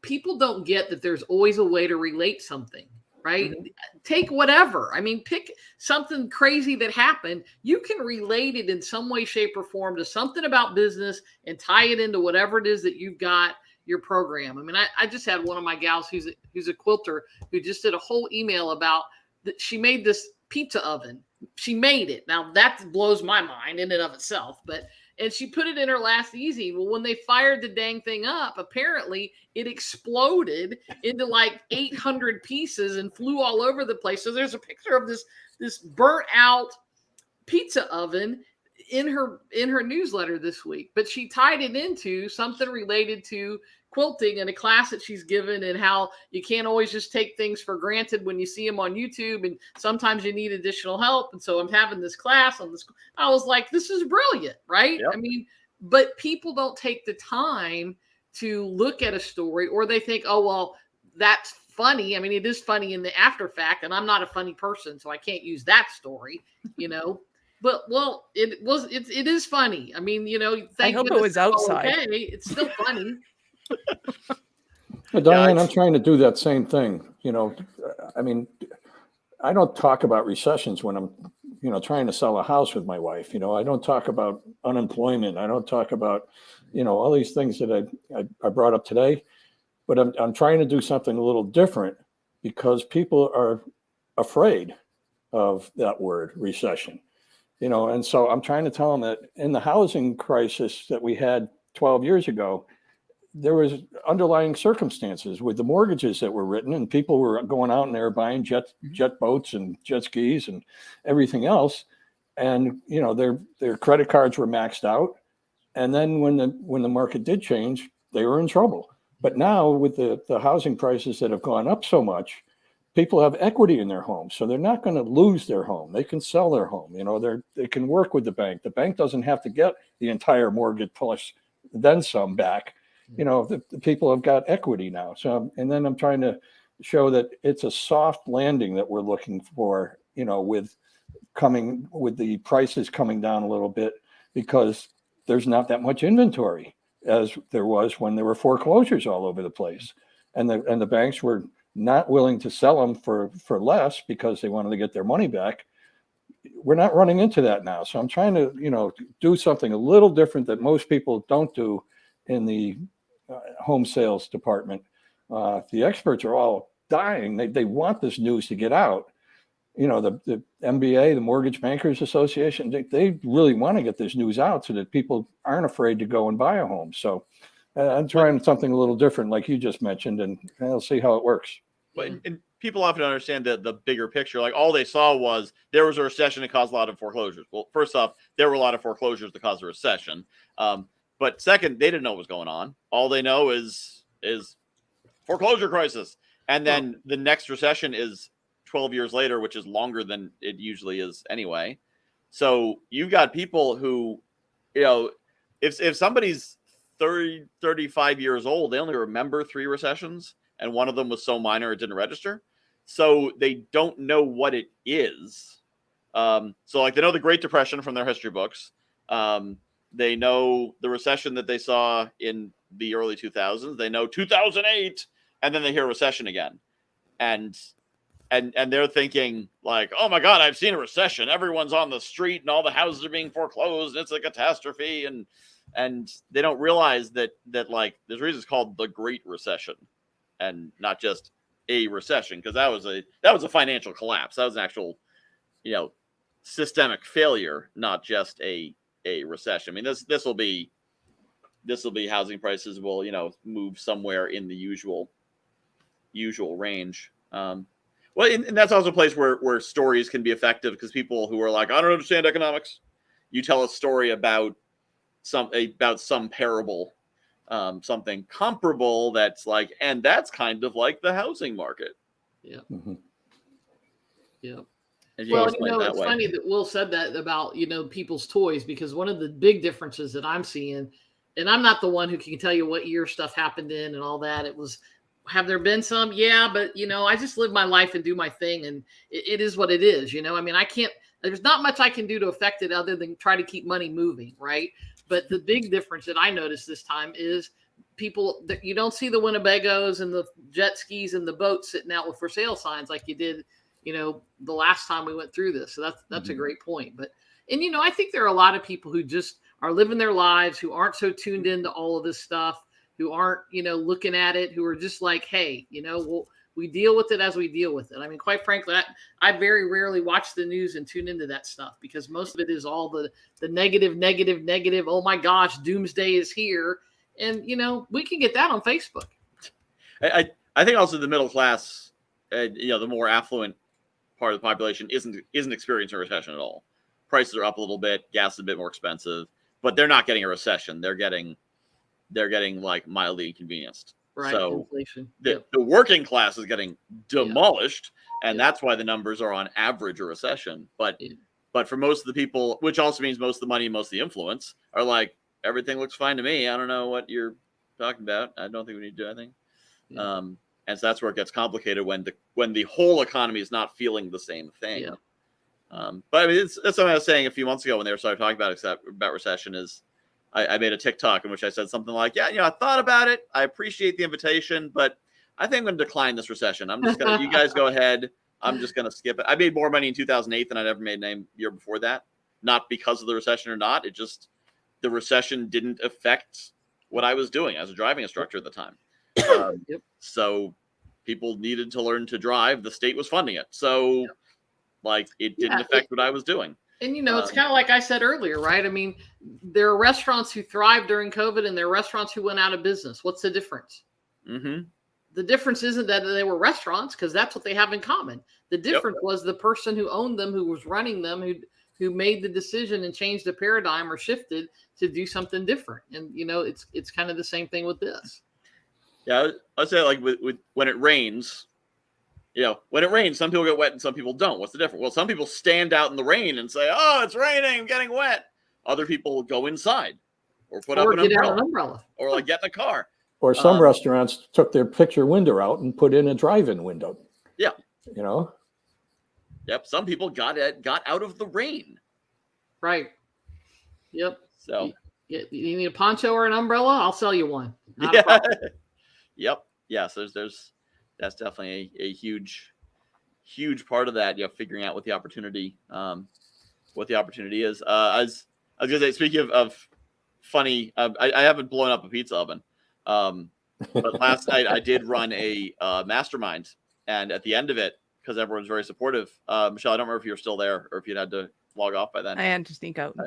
people don't get that there's always a way to relate something, right? Mm-hmm. Take whatever. I mean, pick something crazy that happened. You can relate it in some way, shape, or form to something about business and tie it into whatever it is that you've got your program. I mean, I just had one of my gals who's a quilter who just did a whole email about that she made this pizza oven she made it. Now that blows my mind in and of itself, and she put it in her last easy. Well, when they fired the dang thing up, apparently it exploded into like 800 pieces and flew all over the place. So there's a picture of this burnt out pizza oven in her newsletter this week, but she tied it into something related to quilting and a class that she's given, and how you can't always just take things for granted when you see them on YouTube, and sometimes you need additional help. And so I'm having this class on this. I was like, this is brilliant, right? Yep. I mean, but people don't take the time to look at a story, or they think, oh, well, that's funny. I mean, it is funny in the after fact, and I'm not a funny person, so I can't use that story, But it is funny. I mean, I hope it was outside. Okay, it's still funny. Diane, I'm trying to do that same thing. I mean, I don't talk about recessions when I'm, trying to sell a house with my wife. I don't talk about unemployment. I don't talk about, all these things that I brought up today. But I'm trying to do something a little different, because people are afraid of that word, recession. And so I'm trying to tell them that in the housing crisis that we had 12 years ago, there was underlying circumstances with the mortgages that were written, and people were going out and they were buying jet boats and jet skis and everything else. And, their credit cards were maxed out. And then when the market did change, they were in trouble. But now with the housing prices that have gone up so much, people have equity in their home, so they're not going to lose their home. They can sell their home. They can work with the bank. The bank doesn't have to get the entire mortgage plus then some back. The people have got equity now. So, and then I'm trying to show that it's a soft landing that we're looking for, with the prices coming down a little bit, because there's not that much inventory as there was when there were foreclosures all over the place. And the banks were not willing to sell them for less because they wanted to get their money back. We're not running into that now. So I'm trying to, do something a little different that most people don't do in the home sales department. The experts are all dying. They want this news to get out. The MBA, the Mortgage Bankers Association, they really want to get this news out so that people aren't afraid to go and buy a home. So I'm trying something a little different, like you just mentioned, and I'll see how it works. But and people often understand the bigger picture. Like, all they saw was there was a recession that caused a lot of foreclosures. Well, first off, there were a lot of foreclosures that caused a recession. But second, they didn't know what was going on. All they know is foreclosure crisis. And then the next recession is 12 years later, which is longer than it usually is anyway. So you've got people who, if somebody's 30, 35 years old, they only remember 3 recessions, and one of them was so minor it didn't register. So they don't know what it is. So like, they know the Great Depression from their history books. They know the recession that they saw in the early 2000s. They know 2008, and then they hear recession again. And they're thinking like, oh my God, I've seen a recession. Everyone's on the street and all the houses are being foreclosed. It's a catastrophe. And they don't realize that like, there's reasons called the Great Recession and not just a recession, because that was a financial collapse. That was an actual, systemic failure, not just a recession. I mean, this will be housing prices will, move somewhere in the usual range. Well, and that's also a place where stories can be effective, because people who are like, I don't understand economics, you tell a story about some parable, something comparable that's like, and that's kind of like the housing market. Yeah. Mm-hmm. Yeah. Well, it's funny that Will said that about, people's toys, because one of the big differences that I'm seeing, and I'm not the one who can tell you what year stuff happened in and all that. Have there been some? Yeah, but I just live my life and do my thing, and it is what it is. I mean, there's not much I can do to affect it other than try to keep money moving, right? But the big difference that I noticed this time is people that you don't see the Winnebagos and the jet skis and the boats sitting out with for sale signs like you did, the last time we went through this. So that's a great point. But, and, I think there are a lot of people who just are living their lives, who aren't so tuned into all of this stuff, who aren't, looking at it, who are just like, hey, we deal with it as we deal with it. I mean, quite frankly, I very rarely watch the news and tune into that stuff because most of it is all the negative. Oh my gosh, doomsday is here. And, you know, we can get that on Facebook. I think also the middle class, you know, the more affluent part of the population isn't experiencing a recession at all. Prices are up a little bit, gas is a bit more expensive, but they're not getting a recession. They're getting like mildly inconvenienced. Right. So inflation. the working class is getting demolished, and Yeah. that's why the numbers are on average a recession. But for most of the people, which also means most of the money, most of the influence, are like, everything looks fine to me. I don't know what you're talking about. I don't think we need to do anything. Yeah. And so that's where it gets complicated when the whole economy is not feeling the same thing. Yeah. But I mean, that's what I was saying a few months ago when they started talking about recession. Is I made a TikTok in which I said something like, "Yeah, you know, I thought about it. I appreciate the invitation, but I think I'm going to decline this recession. I'm just gonna, you guys go ahead. I'm just going to skip it." I made more money in 2008 than I'd ever made in a year before that. Not because of the recession or not. It just the recession didn't affect what I was doing as a driving instructor at the time. So people needed to learn to drive. The state was funding it. So like it didn't affect what I was doing. And, you know, it's kind of like I said earlier, right? I mean, there are restaurants who thrived during COVID and there are restaurants who went out of business. What's the difference? Mm-hmm. The difference isn't that they were restaurants, because that's what they have in common. The difference was the person who owned them, who was running them, who made the decision and changed the paradigm or shifted to do something different. And, you know, it's kind of the same thing with this. Yeah, I'd say like with when it rains, you know, when it rains, some people get wet and some people don't. What's the difference? Well, some people stand out in the rain and say, "Oh, it's raining, I'm getting wet." Other people go inside or put up an umbrella or like get in a car. Or some restaurants took their picture window out and put in a drive-in window. Yeah. You know? Yep. Some people got out of the rain. Right. Yep. So you need a poncho or an umbrella? I'll sell you one. Not yeah. a problem. Yep. Yeah. So that's definitely a huge part of that. You know, figuring out what the opportunity is. I was gonna say, speaking of funny, I haven't blown up a pizza oven. But last night I did run a mastermind, and at the end of it, because everyone's very supportive, Michelle, I don't remember if you were still there or if you'd had to log off by then. I had to sneak out.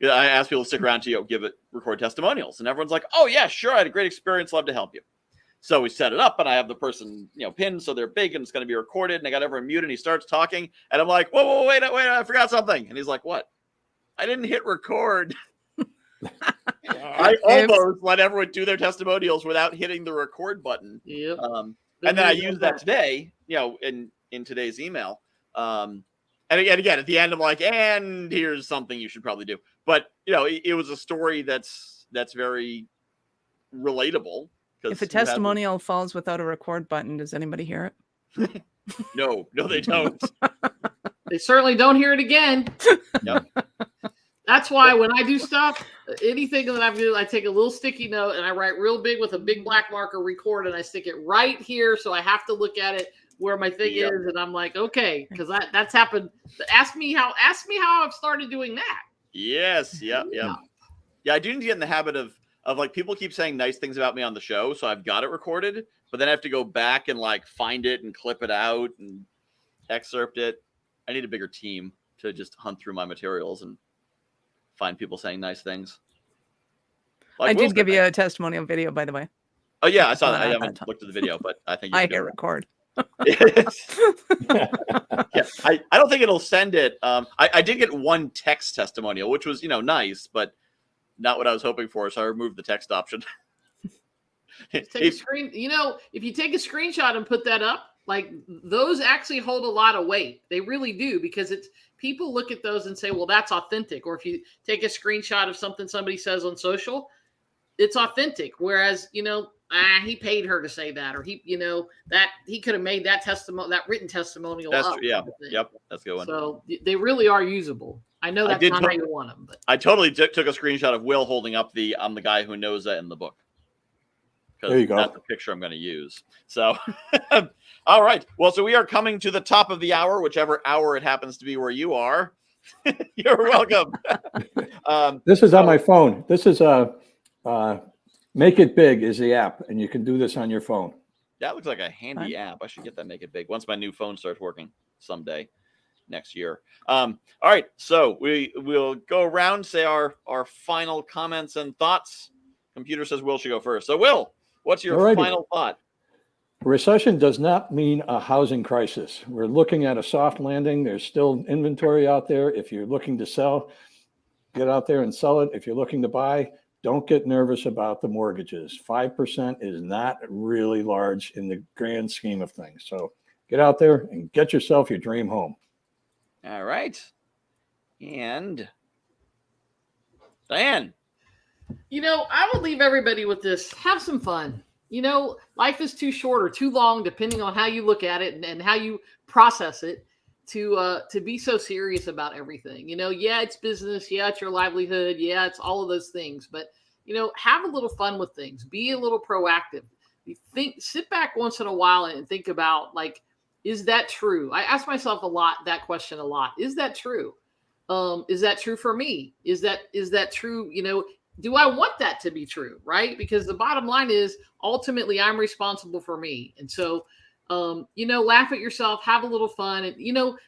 I asked people to stick around to record testimonials, and everyone's like, "Oh yeah, sure, I had a great experience, love to help you." So we set it up, and I have the person, you know, pinned so they're big and it's going to be recorded. And I got everyone muted, and he starts talking, and I'm like, "Whoa, wait, I forgot something." And he's like, "What?" "I didn't hit record." I almost let everyone do their testimonials without hitting the record button. Yep. And then I used that today, you know, in today's email. And again, at the end, I'm like, "And here's something you should probably do." But you know, it was a story that's very relatable. If a testimonial falls without a record button, does anybody hear it? No, they don't. They certainly don't hear it again. Yep. That's why when I do stuff, anything that I do, I take a little sticky note and I write real big with a big black marker record, and I stick it right here. So I have to look at it where my thing is. And I'm like, okay, because that's happened. Ask me how I've started doing that. Yes. Yep. Yeah, I do need to get in the habit of like, people keep saying nice things about me on the show. So I've got it recorded, but then I have to go back and like find it and clip it out and excerpt it. I need a bigger team to just hunt through my materials and find people saying nice things. Like, I did give you a testimonial video, by the way. Oh yeah, I saw that. I haven't looked at the video, but I think I hit record. Yeah, I don't think it'll send it. I did get one text testimonial, which was, you know, nice, but not what I was hoping for. So I removed the text option. Take a screen. You know, if you take a screenshot and put that up, like, those actually hold a lot of weight. They really do, because it's people look at those and say, well, that's authentic. Or if you take a screenshot of something somebody says on social, it's authentic. Whereas, you know, he paid her to say that, or he, you know, that he could have made that written testimonial. That's up. true. Yeah. Yep. That's a good one. So they really are usable. I know that's not how you want them, but I totally took a screenshot of Will holding up I'm the guy who knows that in the book. There you go. That's the picture I'm going to use. So, all right. Well, so we are coming to the top of the hour, whichever hour it happens to be where you are. You're welcome. This is on my phone. This is Make It Big is the app, and you can do this on your phone. That looks like a handy app. I should get that, make it big once my new phone starts working someday next year. All right, so we will go around, say our final comments and thoughts. Computer says Will should go first. So Will, what's your Alrighty. final thought? Recession does not mean a housing crisis. We're looking at a soft landing. There's still inventory out there. If you're looking to sell, get out there and sell it. If you're looking to buy, don't get nervous about the mortgages. 5% is not really large in the grand scheme of things. So get out there and get yourself your dream home. All right. And Diane. I would leave everybody with this. Have some fun. Life is too short or too long, depending on how you look at it and how you process it, to be so serious about everything. Yeah, it's business. Yeah, it's your livelihood. Yeah, it's all of those things. But, have a little fun with things. Be a little proactive. Sit back once in a while and think about, like, is that true? I ask myself that question a lot. Is that true? Is that true for me? Is that true? Do I want that to be true? Right? Because the bottom line is ultimately I'm responsible for me. And so, laugh at yourself, have a little fun. And,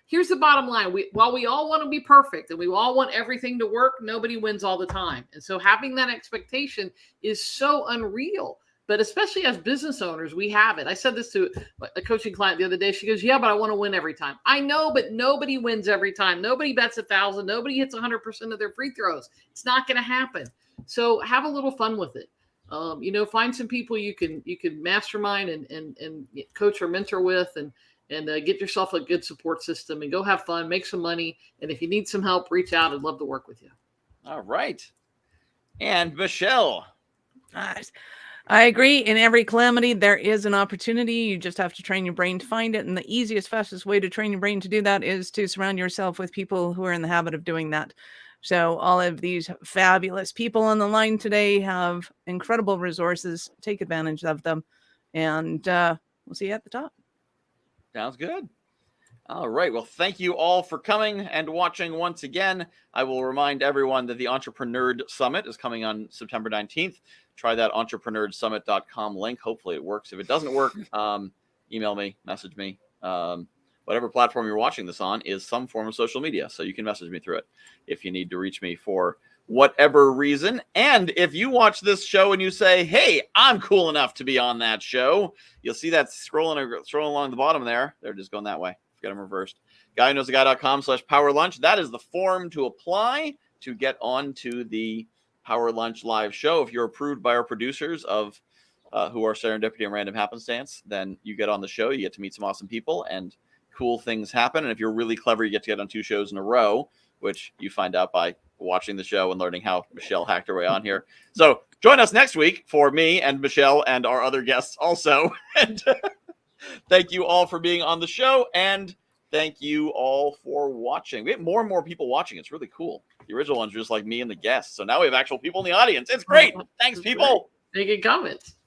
here's the bottom line. While we all want to be perfect and we all want everything to work, nobody wins all the time. And so having that expectation is so unreal. But especially as business owners, we have it. I said this to a coaching client the other day. She goes, yeah, but I want to win every time. I know, but nobody wins every time. Nobody bets 1,000. Nobody hits 100% of their free throws. It's not going to happen. So have a little fun with it. Find some people you can mastermind and coach or mentor with, and get yourself a good support system and go have fun, make some money. And if you need some help, reach out. I'd love to work with you. All right. And Michelle. Nice. I agree. In every calamity, there is an opportunity. You just have to train your brain to find it. And the easiest, fastest way to train your brain to do that is to surround yourself with people who are in the habit of doing that. So all of these fabulous people on the line today have incredible resources. Take advantage of them. And we'll see you at the top. Sounds good. All right. Well, thank you all for coming and watching once again. I will remind everyone that the Entrepreneur Summit is coming on September 19th. Try that entrepreneursummit.com link. Hopefully it works. If it doesn't work, email me, message me. Whatever platform you're watching this on is some form of social media. So you can message me through it if you need to reach me for whatever reason. And if you watch this show and you say, hey, I'm cool enough to be on that show, you'll see that scrolling along the bottom there. They're just going that way. Get them reversed. GuyWhoKnowsAGuy.com/powerlunch. That is the form to apply to get on to the Power Lunch live show. If you're approved by our producers of who are Serendipity and Random Happenstance, then you get on the show. You get to meet some awesome people and cool things happen. And if you're really clever, you get to get on 2 shows in a row, which you find out by watching the show and learning how Michelle hacked her way on here. So join us next week for me and Michelle and our other guests also. And thank you all for being on the show, and thank you all for watching. We have more and more people watching. It's really cool. The original ones are just like me and the guests. So now we have actual people in the audience. It's great. Thanks, people. Making comments.